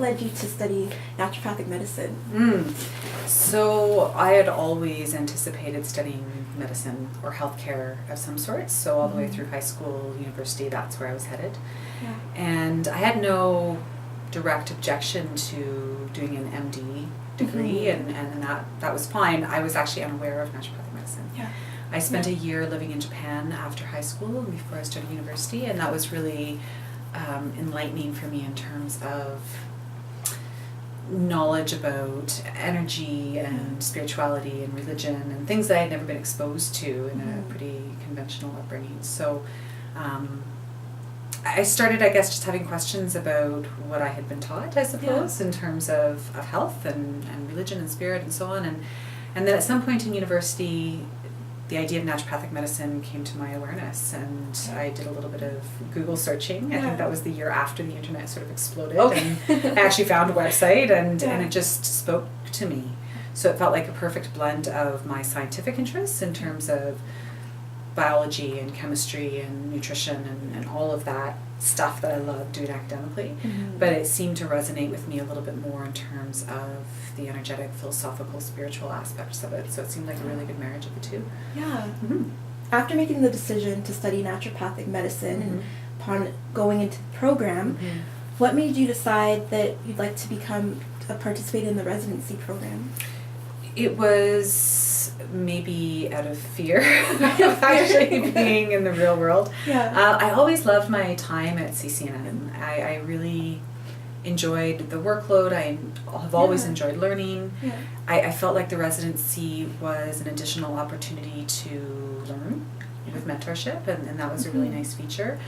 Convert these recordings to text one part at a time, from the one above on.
led you to study naturopathic medicine? So I had always anticipated studying medicine or healthcare of some sort. So all the way through high school, university, that's where I was headed. Yeah. And I had no direct objection to doing an MD degree, and that was fine. I was actually unaware of naturopathic medicine. Yeah. I spent a year living in Japan after high school before I started university, and that was really enlightening for me in terms of knowledge about energy and spirituality and religion and things that I had never been exposed to in a pretty conventional upbringing. So I started, I guess, just having questions about what I had been taught, I suppose, in terms of health and religion and spirit and so on. And then at some point in university, the idea of naturopathic medicine came to my awareness, and I did a little bit of Google searching. I think that was the year after the internet sort of exploded, and I actually found a website, and it just spoke to me. So it felt like a perfect blend of my scientific interests in terms of biology and chemistry and nutrition and all of that stuff that I love doing academically, but it seemed to resonate with me a little bit more in terms of the energetic, philosophical, spiritual aspects of it. So it seemed like a really good marriage of the two. Yeah. After making the decision to study naturopathic medicine and upon going into the program, what made you decide that you'd like to participate in the residency program? It was maybe out of fear of actually being in the real world. I always loved my time at CCNN. I really enjoyed the workload. I have always enjoyed learning. I felt like the residency was an additional opportunity to learn with mentorship, and that was a really nice feature.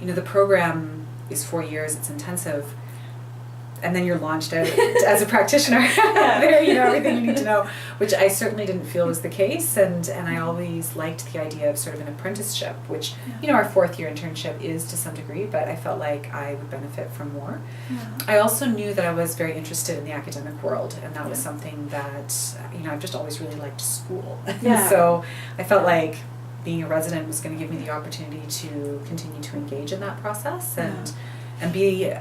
You know, the program is 4 years, it's intensive, and then you're launched out as a practitioner. There, you know, everything you need to know, which I certainly didn't feel was the case, and I always liked the idea of sort of an apprenticeship, which, you know, our 4th year internship is to some degree, but I felt like I would benefit from more. I also knew that I was very interested in the academic world, and that was something that, you know, I've just always really liked school. So I felt like being a resident was going to give me the opportunity to continue to engage in that process and be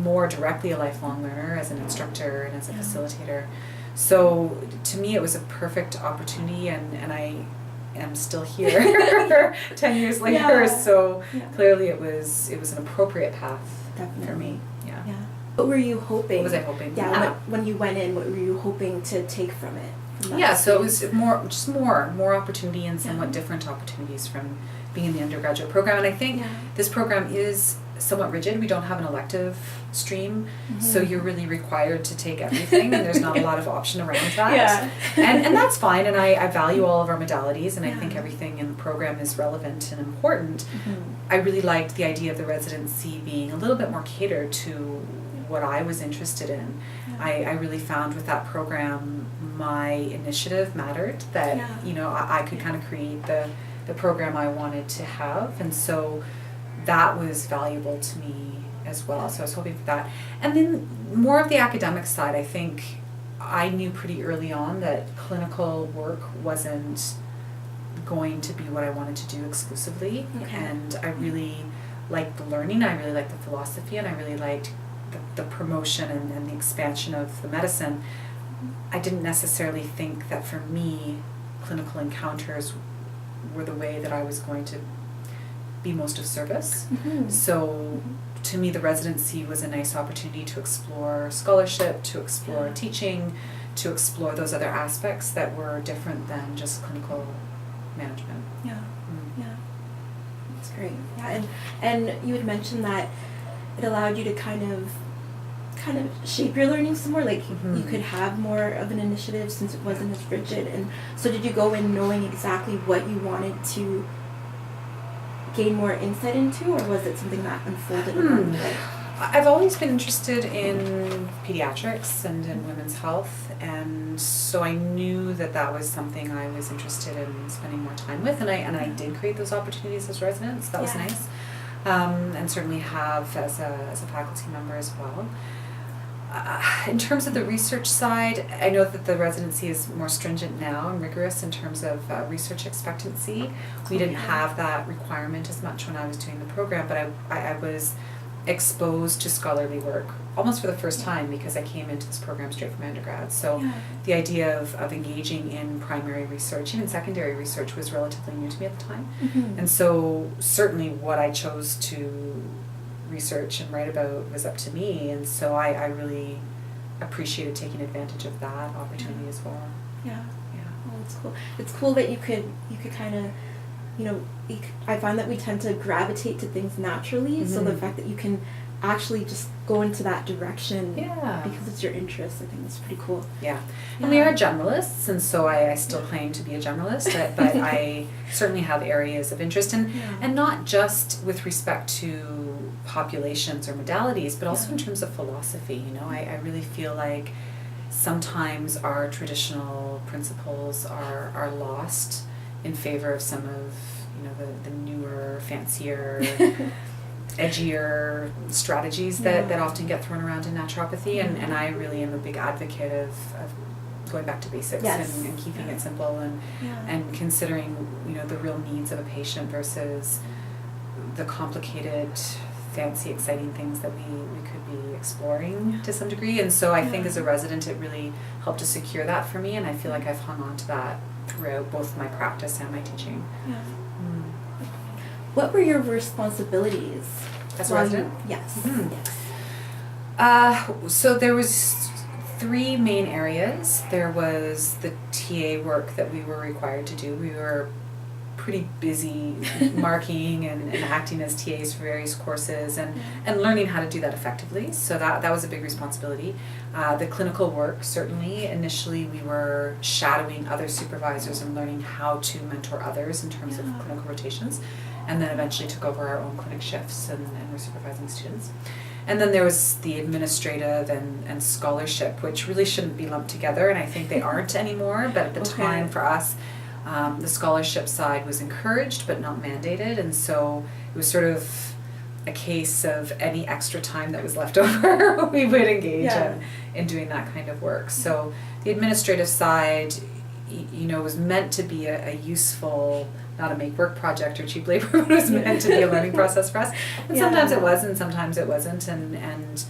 more directly a lifelong learner as an instructor and as a facilitator. So to me it was a perfect opportunity, and I am still here 10 years later, so clearly it was an appropriate path for me. What were you hoping? What was I hoping? When you went in, what were you hoping to take from it? So it was more opportunity and somewhat different opportunities from being in the undergraduate program. And I think this program is somewhat rigid. We don't have an elective stream, so you're really required to take everything, and there's not a lot of option around that. And that's fine, and I value all of our modalities, and I think everything in the program is relevant and important. I really liked the idea of the residency being a little bit more catered to what I was interested in. I really found with that program my initiative mattered, that you know, I could kind of create the program I wanted to have, and so that was valuable to me as well. So I was hoping for that. And then more of the academic side, I think I knew pretty early on that clinical work wasn't going to be what I wanted to do exclusively, and I really liked the learning, I really liked the philosophy, and I really liked the promotion and the expansion of the medicine. I didn't necessarily think that for me clinical encounters were the way that I was going to be most of service. So to me the residency was a nice opportunity to explore scholarship, to explore teaching, to explore those other aspects that were different than just clinical management. That's great. And you had mentioned that it allowed you to kind of shape your learning some more, like you could have more of an initiative since it wasn't as rigid. And so did you go in knowing exactly what you wanted to gain more insight into, or was it something that unfolded along the way? I've always been interested in pediatrics and in women's health, and so I knew that that was something I was interested in spending more time with, and I did create those opportunities as residents. That was nice, and certainly have as a faculty member as well. In terms of the research side, I know that the residency is more stringent now and rigorous in terms of research expectancy. We didn't have that requirement as much when I was doing the program, but I was exposed to scholarly work almost for the first time because I came into this program straight from undergrad. So the idea of engaging in primary research, even secondary research, was relatively new to me at the time. And so certainly what I chose to research and write about was up to me, and so I really appreciated taking advantage of that opportunity as well. Yeah. Oh, it's cool. It's cool that you could kind of, I find that we tend to gravitate to things naturally. So the fact that you can actually just go into that direction because it's your interest, I think it's pretty cool. And we are generalists, and so I still claim to be a generalist, but I certainly have areas of interest, and not just with respect to populations or modalities, but also in terms of philosophy. I really feel like sometimes our traditional principles are lost in favor of some of the newer, fancier, edgier strategies that often get thrown around in naturopathy, and I really am a big advocate of going back to basics and keeping it simple and considering the real needs of a patient versus the complicated, fancy, exciting things that we could be exploring to some degree. And so I think as a resident it really helped to secure that for me, and I feel like I've hung on to that throughout both my practice and my teaching. What were your responsibilities as a resident? Yes. So there was 3 main areas. There was the TA work that we were required to do. We were pretty busy marking and acting as TAs for various courses and learning how to do that effectively. So that was a big responsibility. The clinical work, certainly. Initially we were shadowing other supervisors and learning how to mentor others in terms of clinical rotations, and then eventually took over our own clinic shifts and were supervising students. And then there was the administrative and scholarship, which really shouldn't be lumped together, and I think they aren't anymore, but at the time for us, the scholarship side was encouraged but not mandated, and so it was sort of a case of any extra time that was left over we would engage in doing that kind of work. So the administrative side, was meant to be a useful, not a make work project or cheap labor, but it was meant to be a learning process for us. And sometimes it was and sometimes it wasn't, and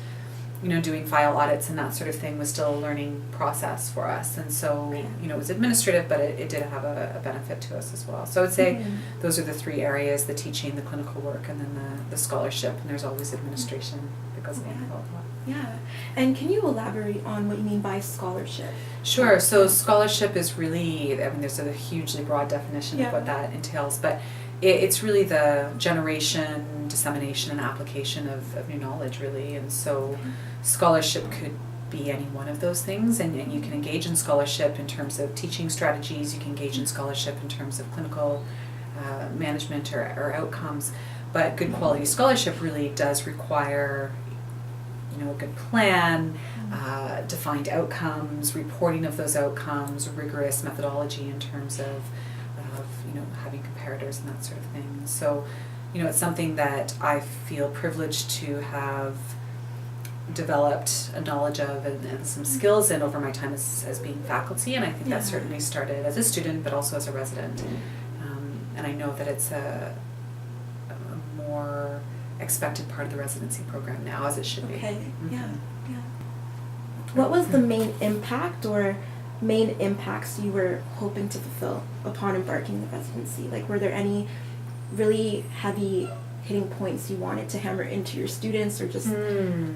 doing file audits and that sort of thing was still a learning process for us. And so, it was administrative, but it did have a benefit to us as well. So I would say those are the 3 areas: the teaching, the clinical work, and then the scholarship. And there's always administration that goes along with all that. Yeah. And can you elaborate on what you mean by scholarship? Sure. So scholarship is really, there's a hugely broad definition of what that entails, but it's really the generation, dissemination, and application of new knowledge, really. And so scholarship could be any one of those things, and you can engage in scholarship in terms of teaching strategies, you can engage in scholarship in terms of clinical management or outcomes, but good quality scholarship really does require a good plan, defined outcomes, reporting of those outcomes, rigorous methodology in terms of having comparators and that sort of thing. So, it's something that I feel privileged to have developed a knowledge of and some skills in over my time as being faculty, and I think that certainly started as a student but also as a resident. And I know that it's a more expected part of the residency program now, as it should be. What was the main impact or main impacts you were hoping to fulfill upon embarking in the residency? Like, were there any really heavy hitting points you wanted to hammer into your students, or just I'm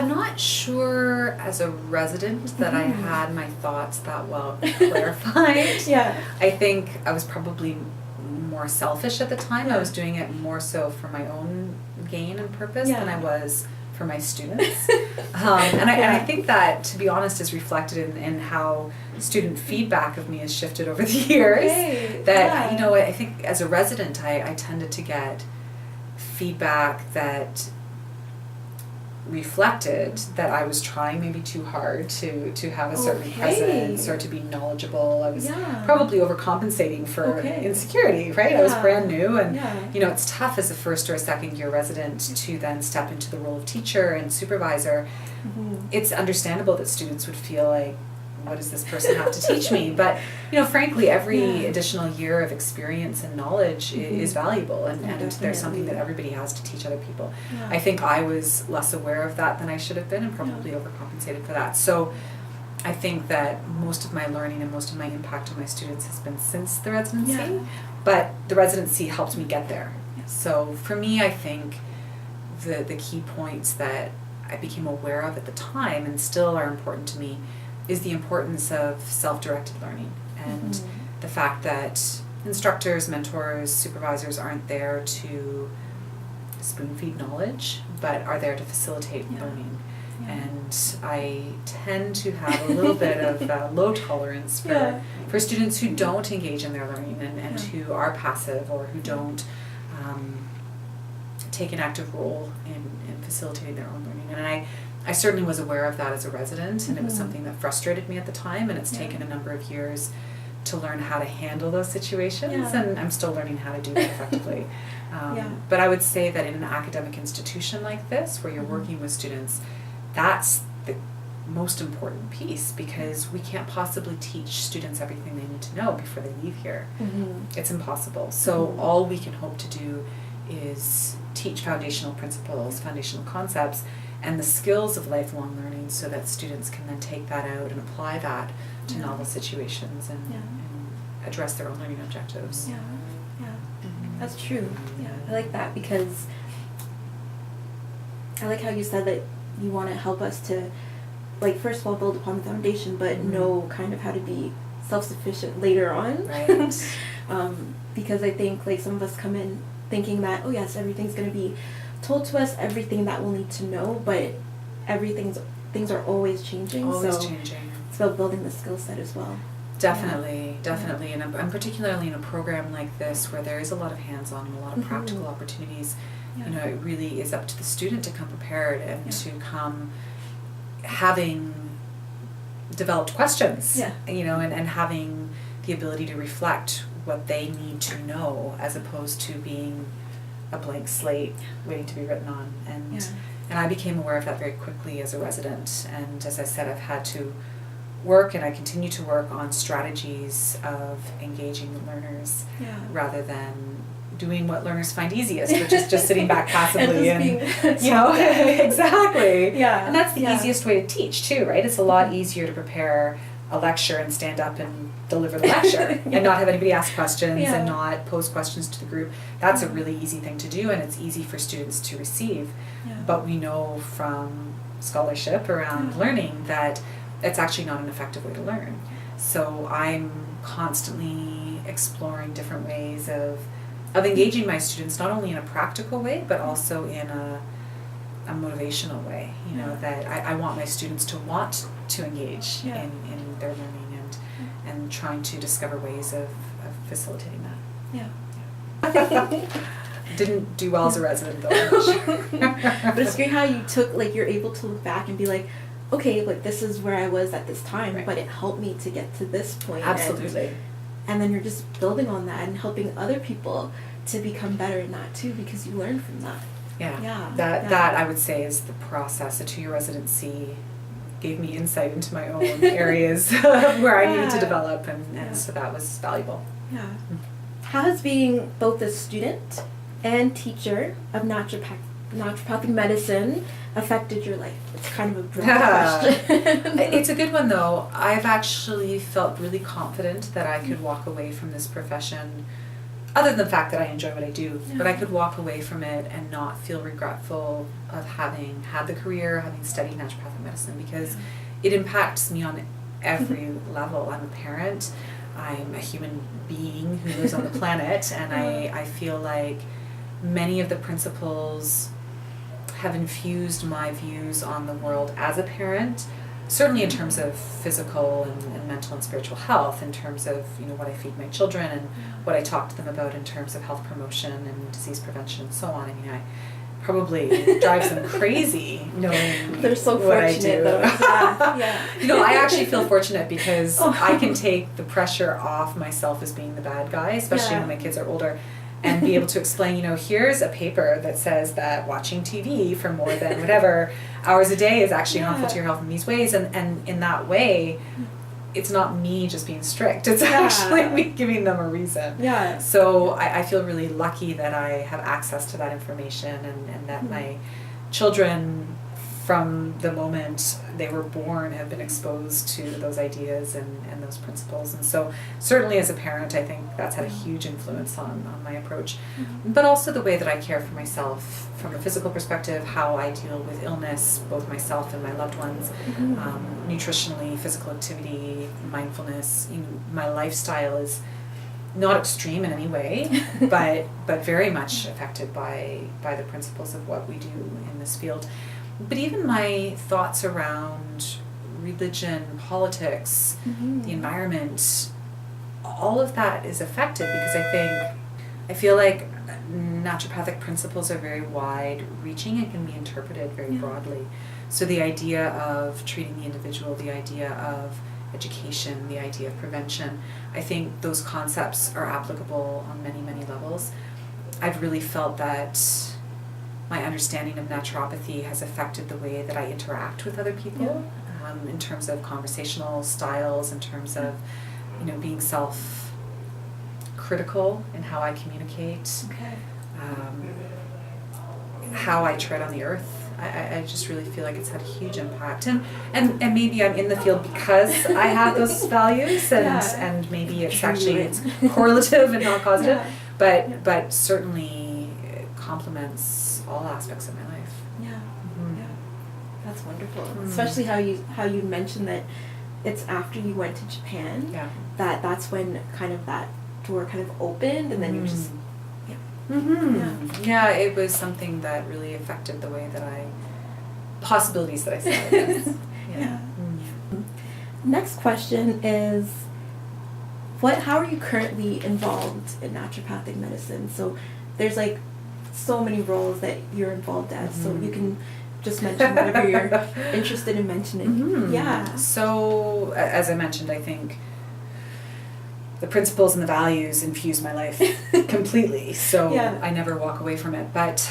not sure as a resident that I had my thoughts that well clarified. I think I was probably more selfish at the time. I was doing it more so for my own gain and purpose than I was for my students. And I think that, to be honest, is reflected in how student feedback of me has shifted over the years. I think as a resident I tended to get feedback that reflected that I was trying maybe too hard to have a certain presence or to be knowledgeable. I was probably overcompensating for insecurity, right? I was brand new, and it's tough as a first or a second year resident to then step into the role of teacher and supervisor. It's understandable that students would feel like what does this person have to teach me? But, frankly, every additional year of experience and knowledge is valuable, and there's something that everybody has to teach other people. Yeah. I think I was less aware of that than I should have been, and probably overcompensated for that. So I think that most of my learning and most of my impact on my students has been since the residency, but the residency helped me get there. Yeah. So for me, I think the key points that I became aware of at the time and still are important to me is the importance of self-directed learning, and the fact that instructors, mentors, supervisors aren't there to spoon-feed knowledge, but are there to facilitate learning. Yeah. And I tend to have a little bit of low tolerance for students who don't engage in their learning and who are passive or who don't take an active role in facilitating their own learning. And I certainly was aware of that as a resident, and it was something that frustrated me at the time, and it's taken a number of years to learn how to handle those situations, and I'm still learning how to do that effectively. But I would say that in an academic institution like this, where you're working with students, that's the most important piece, because we can't possibly teach students everything they need to know before they leave here. It's impossible. So all we can hope to do is teach foundational principles, foundational concepts, and the skills of lifelong learning, so that students can then take that out and apply that to novel situations and address their own learning objectives. That's true. I like that, because I like how you said that you want to help us to, like, first of all, build upon the foundation, but know kind of how to be self-sufficient later on. Right. Because I think, like, some of us come in thinking that, oh yes, everything's going to be told to us, everything that we'll need to know, but things are always changing. Always changing. It's about building the skill set as well. Definitely. And particularly in a program like this, where there is a lot of hands-on and a lot of practical opportunities, it really is up to the student to come prepared and to come having developed questions, and having the ability to reflect what they need to know, as opposed to being a blank slate waiting to be written on. And I became aware of that very quickly as a resident, and as I said, I've had to work, and I continue to work on strategies of engaging the learners rather than doing what learners find easiest, which is just sitting back passively and exactly. And that's the easiest way to teach too, right? It's a lot easier to prepare a lecture and stand up and deliver the lecture and not have anybody ask questions and not pose questions to the group. That's a really easy thing to do, and it's easy for students to receive. But we know from scholarship around learning that it's actually not an effective way to learn. So I'm constantly exploring different ways of engaging my students, not only in a practical way, but also in a motivational way, that I want my students to want to engage in their learning and trying to discover ways of facilitating that. Didn't do well as a resident though. But it's great how you you're able to look back and be like, okay, like this is where I was at this time, but it helped me to get to this point. Absolutely. And then you're just building on that and helping other people to become better in that too, because you learn from that. That I would say is the process. A 2-year residency gave me insight into my own areas where I needed to develop, and so that was valuable. How has being both a student and teacher of naturopathic medicine affected your life? It's kind of a broad question. It's a good one though. I've actually felt really confident that I could walk away from this profession, other than the fact that I enjoy what I do, but I could walk away from it and not feel regretful of having had the career, having studied naturopathic medicine, because it impacts me on every level. I'm a parent, I'm a human being who lives on the planet, and I feel like many of the principles have infused my views on the world as a parent, certainly in terms of physical and mental and spiritual health, in terms of what I feed my children and what I talk to them about in terms of health promotion and disease prevention and so on. I mean, I probably drives them crazy knowing They're so what I fortunate do. though. I actually feel fortunate because I can take the pressure off myself as being the bad guy, especially when my kids are older, and be able to explain, here's a paper that says that watching TV for more than whatever hours a day is actually harmful to your health in these ways, and in that way it's not me just being strict, it's Yeah. actually me giving them a reason. Yeah. So I feel really lucky that I have access to that information, and that my children, from the moment they were born, have been exposed to those ideas and those principles. And so certainly as a parent, I think that's had a huge influence on my approach. But also the way that I care for myself from a physical perspective, how I deal with illness, both myself and my loved ones, nutritionally, physical activity, mindfulness. My lifestyle is not extreme in any way, but very much affected by the principles of what we do in this field. But even my thoughts around religion, politics, the environment, all of that is affected because I feel like naturopathic principles are very wide-reaching and can be interpreted very broadly. So the idea of treating the individual, the idea of education, the idea of prevention, I think those concepts are applicable on many, many levels. I've really felt that my understanding of naturopathy has affected the way that I interact with other people, in terms of conversational styles, in terms of, being self-critical in how I communicate, how I tread on the earth. I just really feel like it's had a huge impact, and maybe I'm in the field because I have those values, and maybe it's correlative and not causative, but certainly it complements all aspects of my life. That's wonderful. Especially how you mentioned that it's after you went to Japan that's when kind of that door kind of opened, and then you just it was something that really affected the way that possibilities that I saw, I guess. Next question is, how are you currently involved in naturopathic medicine? So there's like so many roles that you're involved as, so you can just mention whatever you're interested in mentioning. So as I mentioned, I think the principles and the values infuse my life completely, so I never walk away from it. But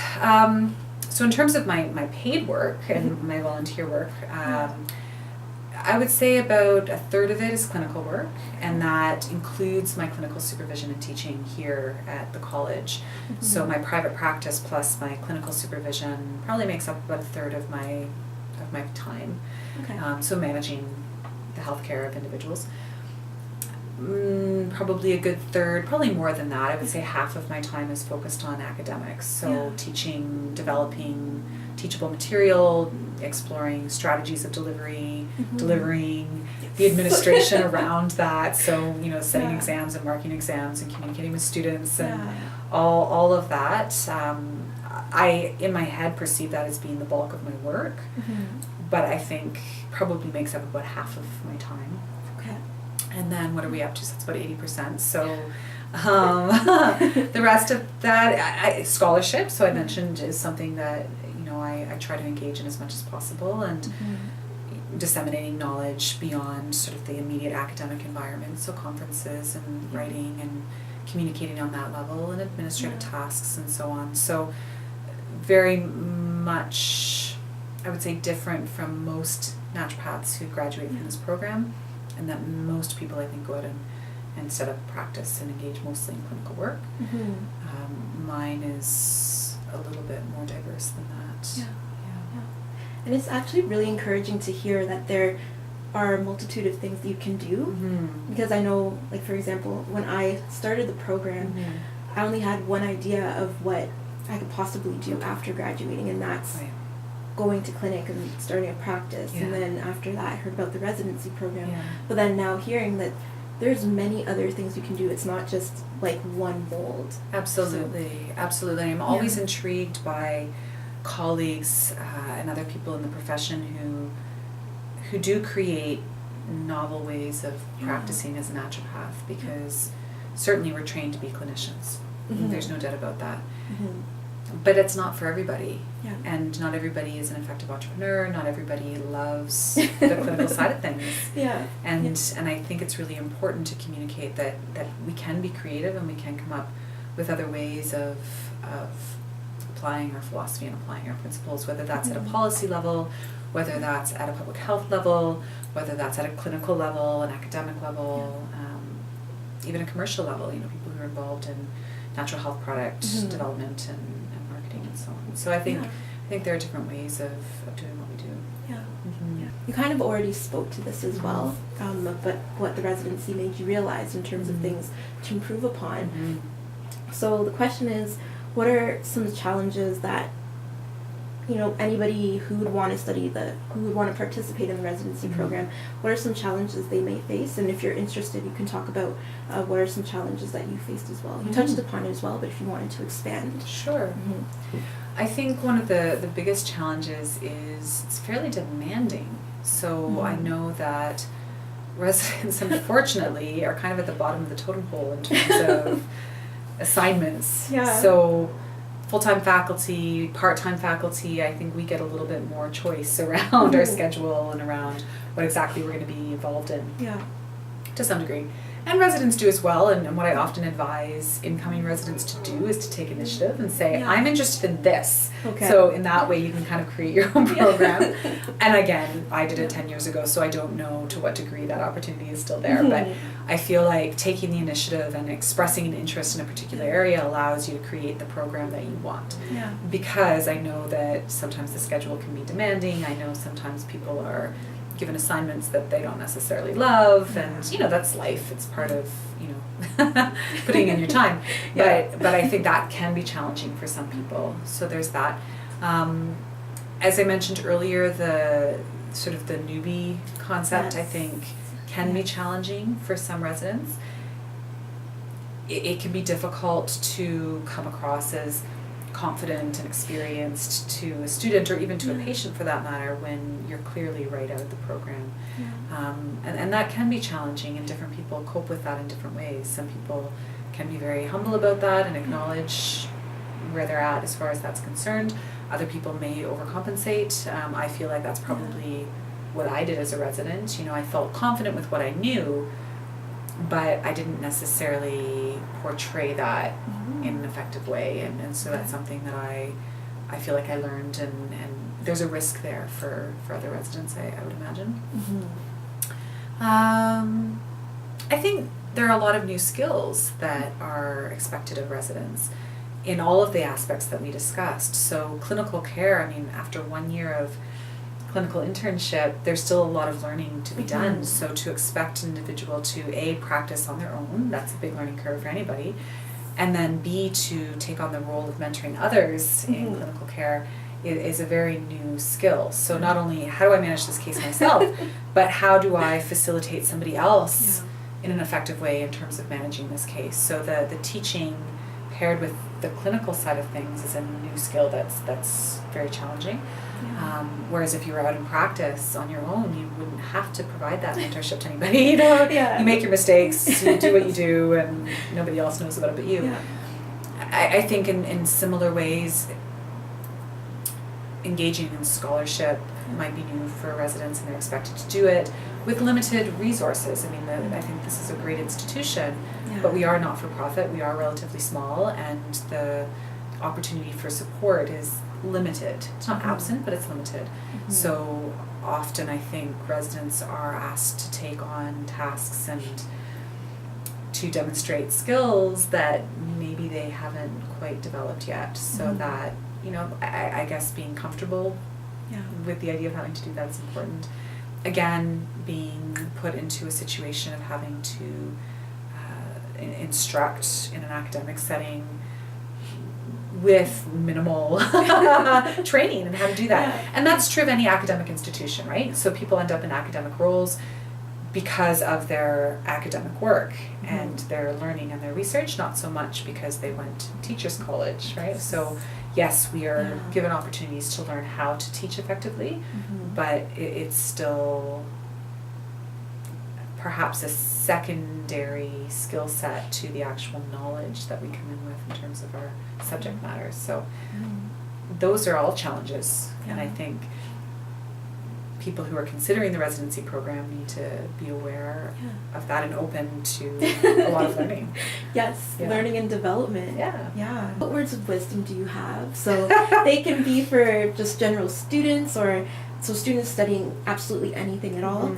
so in terms of my paid work and my volunteer work, I would say about a third of it is clinical work, and that includes my clinical supervision and teaching here at the college. So my private practice plus my clinical supervision probably makes up about a third of my time. So managing the healthcare of individuals. Probably a good third, probably more than that. I would say half of my time is focused on academics. So teaching, developing teachable material, exploring strategies of delivery, delivering, the administration around that. So, setting exams and marking exams and communicating with students and all of that. I, in my head, perceive that as being the bulk of my work, but I think probably makes up about half of my time. And then what are we up to? So it's about 80%. So the rest of that, scholarship, so I mentioned, is something that I try to engage in as much as possible, and disseminating knowledge beyond sort of the immediate academic environment, so conferences and writing and communicating on that level, and administrative tasks and so on. So very much, I would say, different from most naturopaths who graduate from this program, and that most people, I think, go out and set up practice and engage mostly in clinical work. Mine is a little bit more diverse than that. And it's actually really encouraging to hear that there are a multitude of things that you can do, because I know, like, for example, when I started the program, I only had one idea of what I could possibly do after graduating, and that's going to clinic and starting a practice. And then after that I heard about the residency program, but then now hearing that there's many other things you can do, it's not just like one mold. Absolutely. I'm always intrigued by colleagues and other people in the profession who do create novel ways of practicing as a naturopath, because certainly we're trained to be clinicians. There's no doubt about that. But it's not for everybody. And not everybody is an effective entrepreneur, not everybody loves the clinical side of things. And I think it's really important to communicate that we can be creative, and we can come up with other ways of applying our philosophy and applying our principles, whether that's at a policy level whether that's at a public health level, whether that's at a clinical level, an academic level, even a commercial level, you know, people who are involved in natural health product development and marketing and so on. So I think there are different ways of doing what we do. Yeah. You kind of already spoke to this as well, but what the residency made you realize in terms of things to improve upon. So the question is, what are some challenges that, you know, anybody who would want to who would want to participate in the residency program, what are some challenges they may face? And if you're interested, you can talk about what are some challenges that you faced as well. You touched upon it as well, but if you wanted to expand. Sure. I think one of the biggest challenges is it's fairly demanding. So I know that residents, unfortunately, are kind of at the bottom of the totem pole in terms of assignments. Yeah. So full-time faculty, part-time faculty, I think we get a little bit more choice around our schedule and around what exactly we're going to be involved in. Yeah. To some degree. And residents do as well, and what I often advise incoming residents to do is to take initiative and say, I'm interested in this. Okay. So in that way you can kind of create your own program. And again, I did it 10 years ago, so I don't know to what degree that opportunity is still there, but I feel like taking the initiative and expressing an interest in a particular area allows you to create the program that you want. Yeah. Because I know that sometimes the schedule can be demanding, I know sometimes people are given assignments that they don't necessarily love, and you know, that's life, it's part of, you know, putting in your time. But I think that can be challenging for some people, so there's that. As I mentioned earlier, the sort of the newbie concept, I think, can be challenging for some residents. It can be difficult to come across as confident and experienced to a student, or even to a patient for that matter, when you're clearly right out of the program. And that can be challenging, and different people cope with that in different ways. Some people can be very humble about that and acknowledge where they're at as far as that's concerned. Other people may overcompensate. I feel like that's probably what I did as a resident. You know, I felt confident with what I knew, but I didn't necessarily portray that in an effective way, and so that's something that I feel like I learned, and there's a risk there for other residents, I would imagine. I think there are a lot of new skills that are expected of residents in all of the aspects that we discussed. So clinical care, I mean, after 1 year of clinical internship, there's still a lot of learning to be done. So to expect an individual to practice on their own, that's a big learning curve for anybody, and then B, to take on the role of mentoring others in clinical care is a very new skill. So not only how do I manage this case myself, but how do I facilitate somebody else in an effective way in terms of managing this case. So the teaching paired with the clinical side of things is a new skill that's very challenging. Whereas if you were out in practice on your own, you wouldn't have to provide that mentorship to anybody. You know, you make your mistakes, you do what you do, and nobody else knows about it but you. I think in similar ways, engaging in scholarship might be new for residents, and they're expected to do it with limited resources. I mean, I think this is a great institution, but we are not for profit, we are relatively small, and the opportunity for support is limited. It's not absent, but it's limited. So often I think residents are asked to take on tasks and to demonstrate skills that maybe they haven't quite developed yet. So that, you know, I guess being comfortable with the idea of having to do that is important. Again, being put into a situation of having to instruct in an academic setting with minimal training and how to do that. And that's true of any academic institution, right? So people end up in academic roles because of their academic work and their learning and their research, not so much because they went to teachers college, right? So yes, we are given opportunities to learn how to teach effectively, but it's still perhaps a secondary skill set to the actual knowledge that we come in with in terms of our subject matter. So those are all challenges, and I think people who are considering the residency program need to be aware of that and open to a lot of learning. Learning and development. What words of wisdom do you have? So they can be for just general students, or so students studying absolutely anything at all,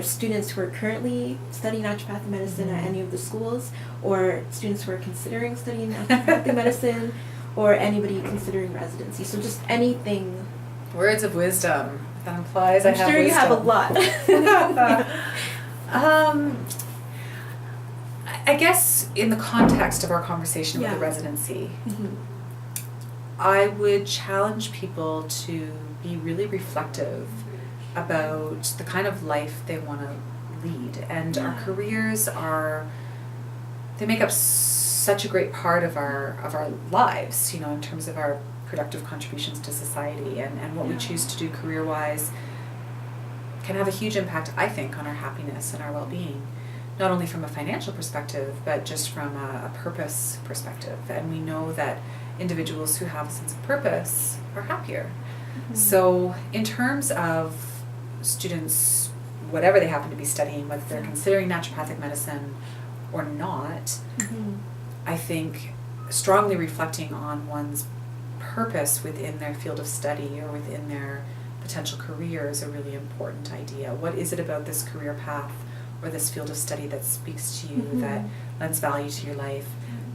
students who are currently studying naturopathic medicine at any of the schools, or students who are considering studying naturopathic medicine, or anybody considering residency. So just anything. Words of wisdom. That implies I have wisdom. I'm sure you have a lot. I guess in the context of our conversation with the residency, I would challenge people to be really reflective about the kind of life they want to lead. And our careers they make up such a great part of our lives, you know, in terms of our productive contributions to society, and what we choose to do career-wise can have a huge impact, I think, on our happiness and our well-being, not only from a financial perspective, but just from a purpose perspective. And we know that individuals who have a sense of purpose are happier. So in terms of students, whatever they happen to be studying, whether they're considering naturopathic medicine or not, I think strongly reflecting on one's purpose within their field of study or within their potential career is a really important idea. What is it about this career path or this field of study that speaks to you, that lends value to your life?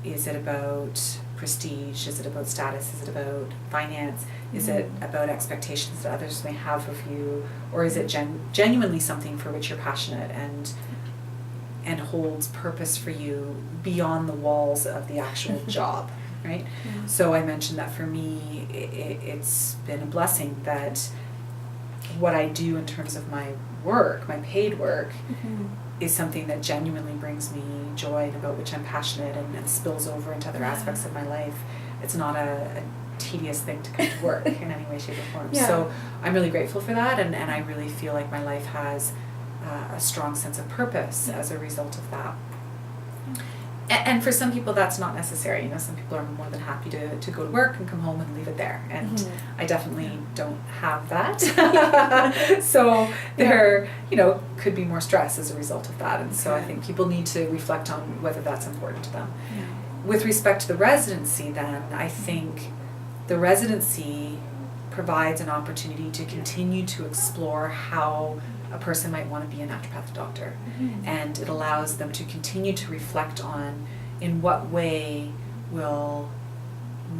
Is it about prestige? Is it about status? Is it about finance? Is it about expectations that others may have of you? Or is it genuinely something for which you're passionate and holds purpose for you beyond the walls of the actual job, right? So I mentioned that for me, it's been a blessing that what I do in terms of my work, my paid work, is something that genuinely brings me joy and about which I'm passionate and spills over into other aspects of my life. It's not a tedious thing to come to work in any way, shape, or form. So I'm really grateful for that, and I really feel like my life has a strong sense of purpose as a result of that. And for some people that's not necessary. You know, some people are more than happy to go to work and come home and leave it there. And I definitely don't have that. So there, you know, could be more stress as a result of that. And so I think people need to reflect on whether that's important to them. With respect to the residency then, I think the residency provides an opportunity to continue to explore how a person might want to be a naturopathic doctor. And it allows them to continue to reflect on in what way will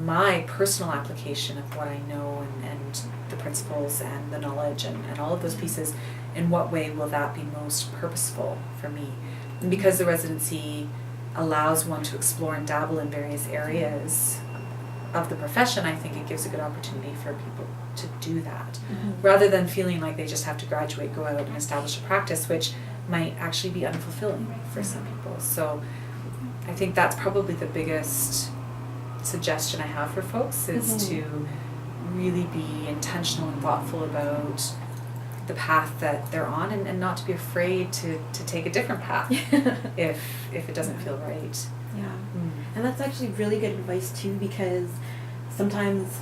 my personal application of what I know and the principles and the knowledge and all of those pieces, in what way will that be most purposeful for me? And because the residency allows one to explore and dabble in various areas of the profession, I think it gives a good opportunity for people to do that, rather than feeling like they just have to graduate, go out and establish a practice, which might actually be unfulfilling for some people. So I think that's probably the biggest suggestion I have for folks, is to really be intentional and thoughtful about the path that they're on, and not to be afraid to take a different path if it doesn't feel right. And that's actually really good advice too, because sometimes,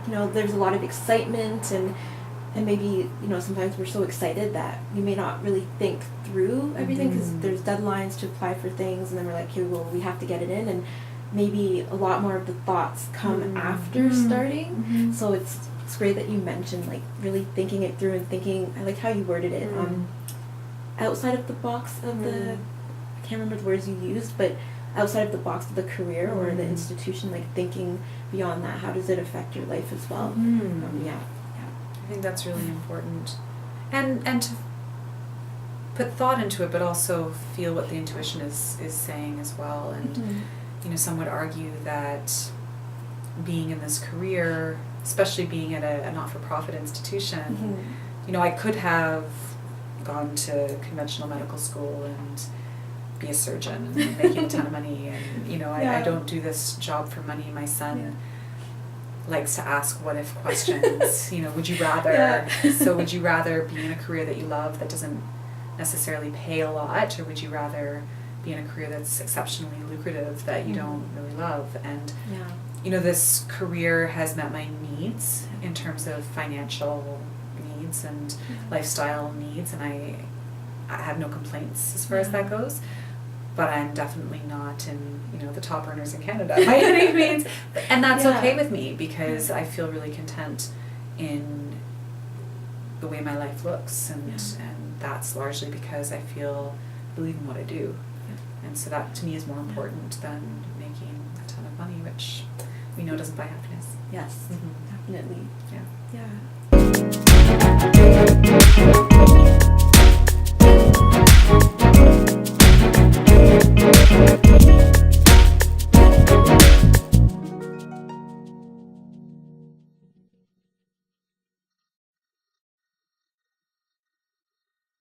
you know, there's a lot of excitement and maybe, you know, sometimes we're so excited that we may not really think through everything, because there's deadlines to apply for things, and then we're like, okay, well, we have to get it in, and maybe a lot more of the thoughts come after starting. So it's great that you mentioned like really thinking it through and thinking, I like how you worded it, outside of the box of the, I can't remember the words you used, but outside of the box of the career or the institution, like thinking beyond that, how does it affect your life as well? I think that's really important, and to put thought into it, but also feel what the intuition is saying as well. And you know, some would argue that being in this career, especially being at a not-for-profit institution, you know, I could have gone to conventional medical school and be a surgeon and making a ton of money, and you know, I don't do this job for money. My son likes to ask what if questions. You know, would you rather so would you rather be in a career that you love that doesn't necessarily pay a lot, or would you rather be in a career that's exceptionally lucrative that you don't really love? And you know, this career has met my needs in terms of financial needs and lifestyle needs, and I have no complaints as far as that goes. But I'm definitely not in, you know, the top earners in Canada by any means, and that's okay with me, because I feel really content in the way my life looks, and Yeah. and that's largely because I believe in what I do. Yeah. And so that to me is more important than making a ton of money, which we know doesn't buy happiness. Yes, Mhm. definitely. Yeah. Yeah.